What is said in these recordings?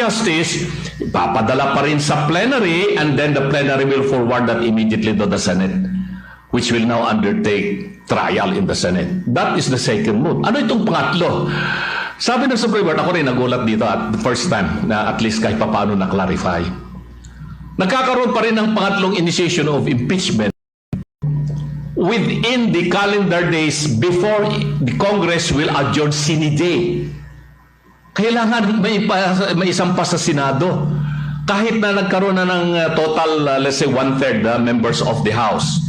Justice, papadala pa rin sa plenary, and then the plenary will forward that immediately to the Senate, which will now undertake trial in the Senate. That is the second move. Ano itong pangatlo? Sabi ng Supreme Court, ako rin nagulat dito at the first time na at least kahit paano na-clarify. Nagkakaroon pa rin ng pangatlong initiation of impeachment within the calendar days before the Congress will adjourn sine die. Kailangan may isampa sa Senado. Kahit na nagkaroon na ng total, let's say, one-third members of the House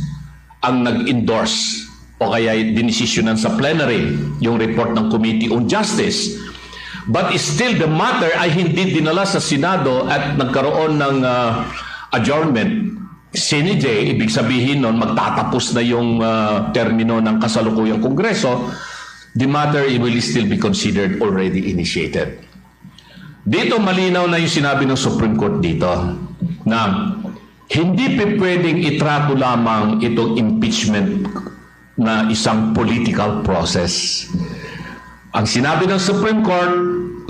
ang nag-endorse o kaya dinesisyonan sa plenary yung report ng Committee on Justice. But still the matter ay hindi dinala sa Senado at nagkaroon ng adjournment. Sine die, ibig sabihin nun, magtatapos na yung termino ng kasalukuyang Kongreso, the matter will still be considered already initiated. Dito malinaw na yung sinabi ng Supreme Court dito na hindi pwedeng itrato lamang itong impeachment na isang political process. Ang sinabi ng Supreme Court,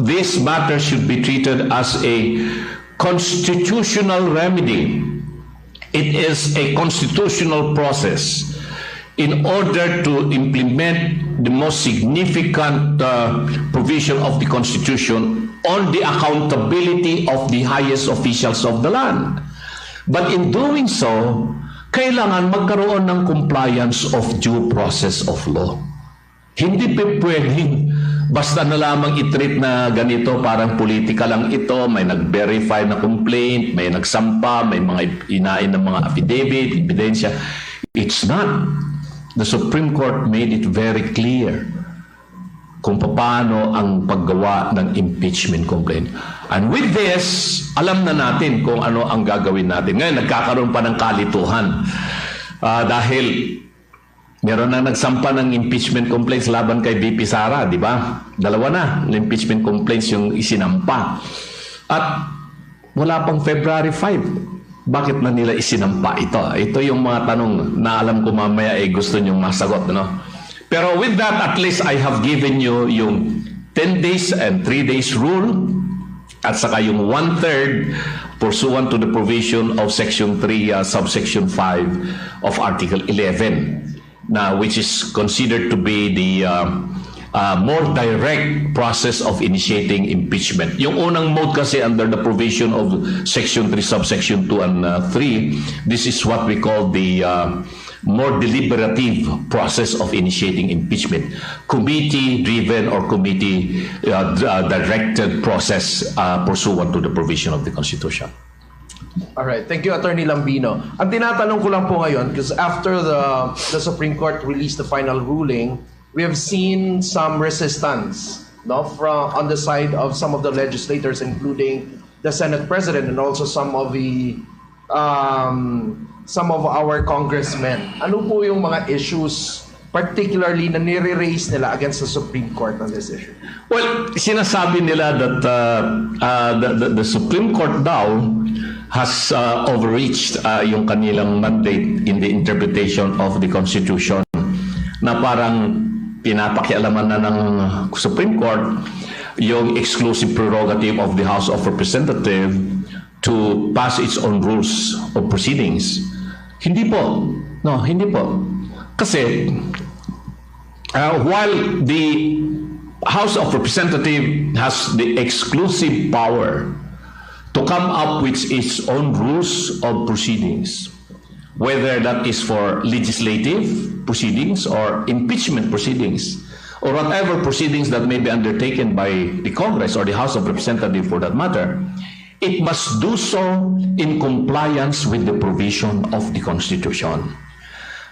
this matter should be treated as a constitutional remedy. It is a constitutional process in order to implement the most significant provision of the Constitution on the accountability of the highest officials of the land. But in doing so, kailangan magkaroon ng compliance of due process of law. Hindi pwedeng basta na lamang i-treat na ganito, parang politika lang ito, may nag-verify na complaint, may nagsampa, may mga inain ng mga affidavit, ebidensya. It's not. The Supreme Court made it very clear kung paano ang paggawa ng impeachment complaint. And with this, alam na natin kung ano ang gagawin natin. Ngayon, nagkakaroon pa ng kalituhan dahil meron na nagsampa ng impeachment complaints laban kay VP Sara, di ba? Dalawa na impeachment complaints yung isinampa. At wala pang February 5. Bakit na nila isinampa ito? Ito yung mga tanong na alam ko mamaya gusto nyong masagot. No? Pero with that, at least I have given you yung 10 days and 3 days rule at saka yung 1/3 pursuant to the provision of Section 3, Subsection 5 of Article 11. Which is considered to be the more direct process of initiating impeachment. Yung unang mode kasi under the provision of Section 3, Subsection 2 and 3, this is what we call the more deliberative process of initiating impeachment. Committee-driven or committee-directed process pursuant to the provision of the Constitution. All right, thank you, Attorney Lambino. Ang tinatanong ko lang po ngayon, because after the Supreme Court released the final ruling, we have seen some resistance, no, from on the side of some of the legislators, including the Senate President and also some of our congressmen. Ano po yung mga issues, particularly na nire-raise nila against the Supreme Court on this issue? Well, sinasabi nila that the Supreme Court daw has overreached yung kanilang mandate in the interpretation of the Constitution, na parang pinapakialaman na ng Supreme Court yung exclusive prerogative of the House of Representatives to pass its own rules of proceedings. Hindi po. No, hindi po. Kasi while the House of Representatives has the exclusive power to come up with its own rules of proceedings, whether that is for legislative proceedings or impeachment proceedings, or whatever proceedings that may be undertaken by the Congress or the House of Representatives for that matter, it must do so in compliance with the provision of the Constitution.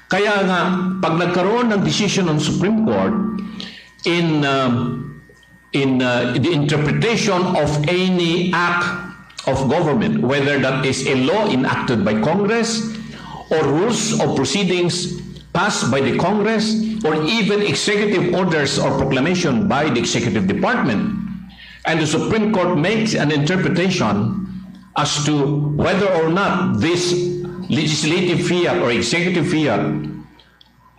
Kaya nga, pag nagkaroon ng decision ng Supreme Court in the interpretation of any act of government, whether that is a law enacted by Congress or rules of proceedings passed by the Congress or even executive orders or proclamation by the executive department, and the Supreme Court makes an interpretation as to whether or not this legislative fiat or executive fiat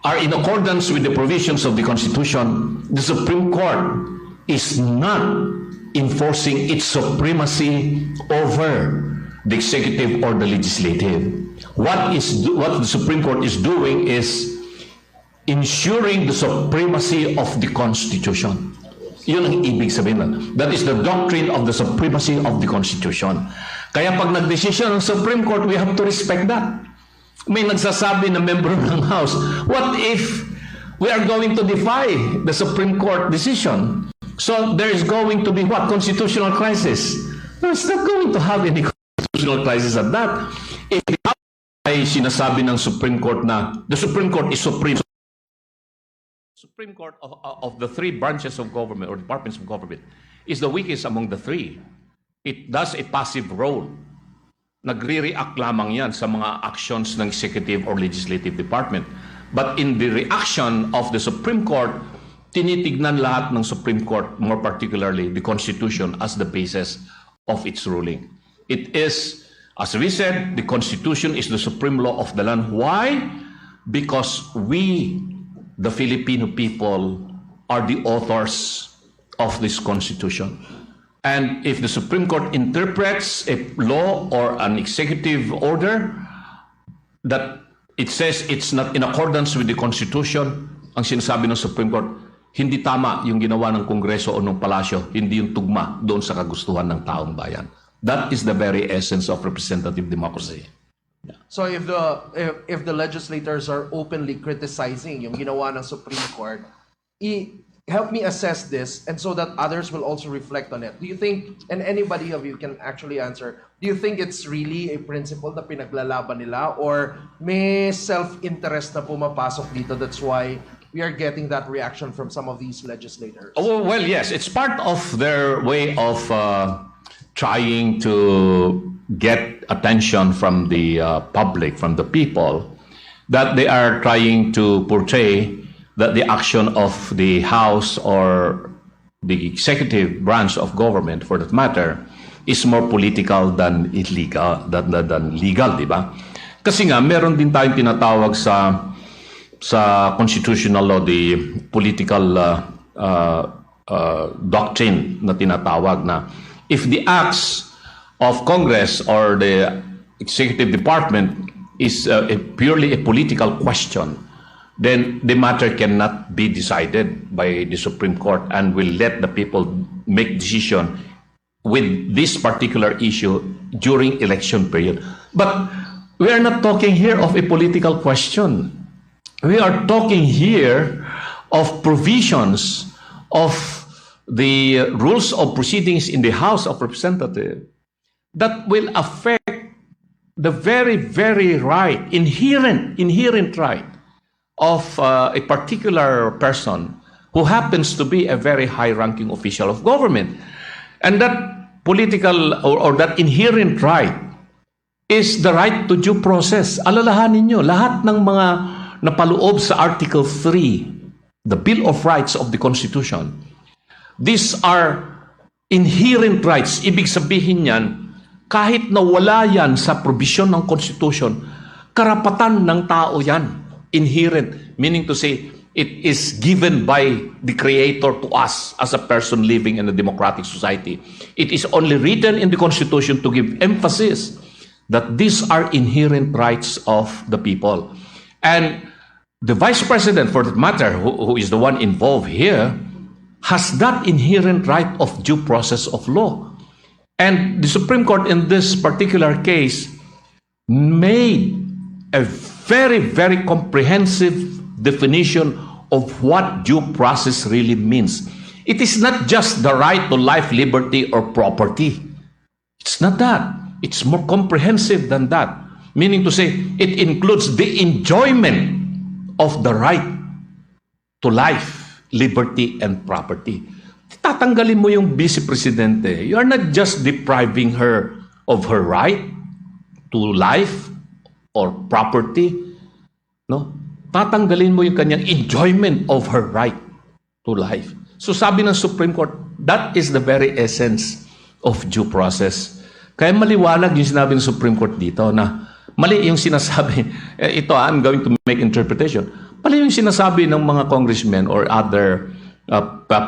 are in accordance with the provisions of the Constitution, the Supreme Court is not enforcing its supremacy over the executive or the legislative. What the Supreme Court is doing is ensuring the supremacy of the Constitution. Yun ang ibig sabihin nun. That is the doctrine of the supremacy of the Constitution. Kaya pag nagdesisyon ng Supreme Court, we have to respect that. May nagsasabi na member ng House, what if we are going to defy the Supreme Court decision? So there is going to be what? Constitutional crisis. No, it's not going to have any constitutional crisis at that. If the House ay sinasabi ng Supreme Court na the Supreme Court is supreme, Supreme Court of the three branches of government or departments of government is the weakest among the three. It does a passive role. Nagre-react lamang yan sa mga actions ng executive or legislative department. But in the reaction of the Supreme Court, tinitignan lahat ng Supreme Court, more particularly the Constitution, as the basis of its ruling. It is, as we said, the Constitution is the supreme law of the land. Why? Because we, the Filipino people, are the authors of this Constitution. And if the Supreme Court interprets a law or an executive order that it says it's not in accordance with the Constitution, ang sinasabi ng Supreme Court, hindi tama yung ginawa ng Kongreso o ng Palasyo, hindi yung tugma doon sa kagustuhan ng taong bayan. That is the very essence of representative democracy. So if the legislators are openly criticizing yung ginawa ng Supreme Court, help me assess this and so that others will also reflect on it. Do you think, and anybody of you can actually answer, do you think it's really a principle na pinaglalaban nila or may self-interest na pumapasok dito? That's why we are getting that reaction from some of these legislators. Oh, well, yes, it's part of their way of trying to get attention from the public, from the people, that they are trying to portray that the action of the House or the executive branch of government, for that matter, is more political than illegal, than legal, di ba? Kasi nga, meron din tayong tinatawag sa constitutional law, the political doctrine na tinatawag na if the acts of Congress or the executive department is purely a political question, then the matter cannot be decided by the Supreme Court and will let the people make decision with this particular issue during election period. But we are not talking here of a political question. We are talking here of provisions of the rules of proceedings in the House of Representatives that will affect the very, very right, inherent right of a particular person who happens to be a very high-ranking official of government. And that political or that inherent right is the right to due process. Alalahanin nyo, lahat ng mga napaloob sa Article 3, the Bill of Rights of the Constitution, these are inherent rights. Ibig sabihin yan, kahit na wala yan sa provision ng Constitution, karapatan ng tao yan. Inherent, meaning to say, it is given by the Creator to us as a person living in a democratic society. It is only written in the Constitution to give emphasis that these are inherent rights of the people. And the Vice President, for that matter, who is the one involved here, has that inherent right of due process of law. And the Supreme Court in this particular case made a very, very comprehensive definition of what due process really means. It is not just the right to life, liberty, or property. It's not that. It's more comprehensive than that. Meaning to say, it includes the enjoyment of the right to life, liberty, and property. Tatanggalin mo yung Vice Presidente. You are not just depriving her of her right to life or property. No? Tatanggalin mo yung kanyang enjoyment of her right to life. So sabi ng Supreme Court, that is the very essence of due process. Kaya maliwanag yung sinabi ng Supreme Court dito na mali yung sinasabi, ito I'm going to make interpretation, mali yung sinasabi ng mga congressmen or other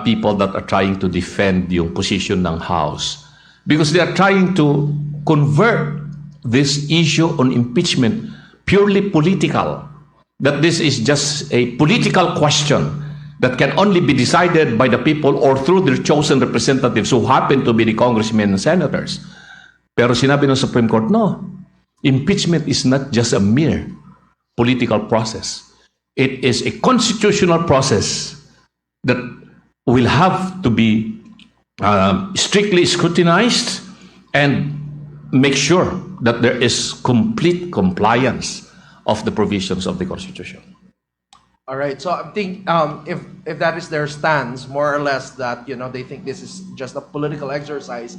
people that are trying to defend yung position ng House. Because they are trying to convert this issue on impeachment purely political. That this is just a political question that can only be decided by the people or through their chosen representatives who happen to be the congressmen and senators. Pero sinabi ng Supreme Court, no. Impeachment is not just a mere political process. It is a constitutional process that will have to be strictly scrutinized and make sure that there is complete compliance of the provisions of the Constitution. All right. So I think if that is their stance, more or less, that they think this is just a political exercise.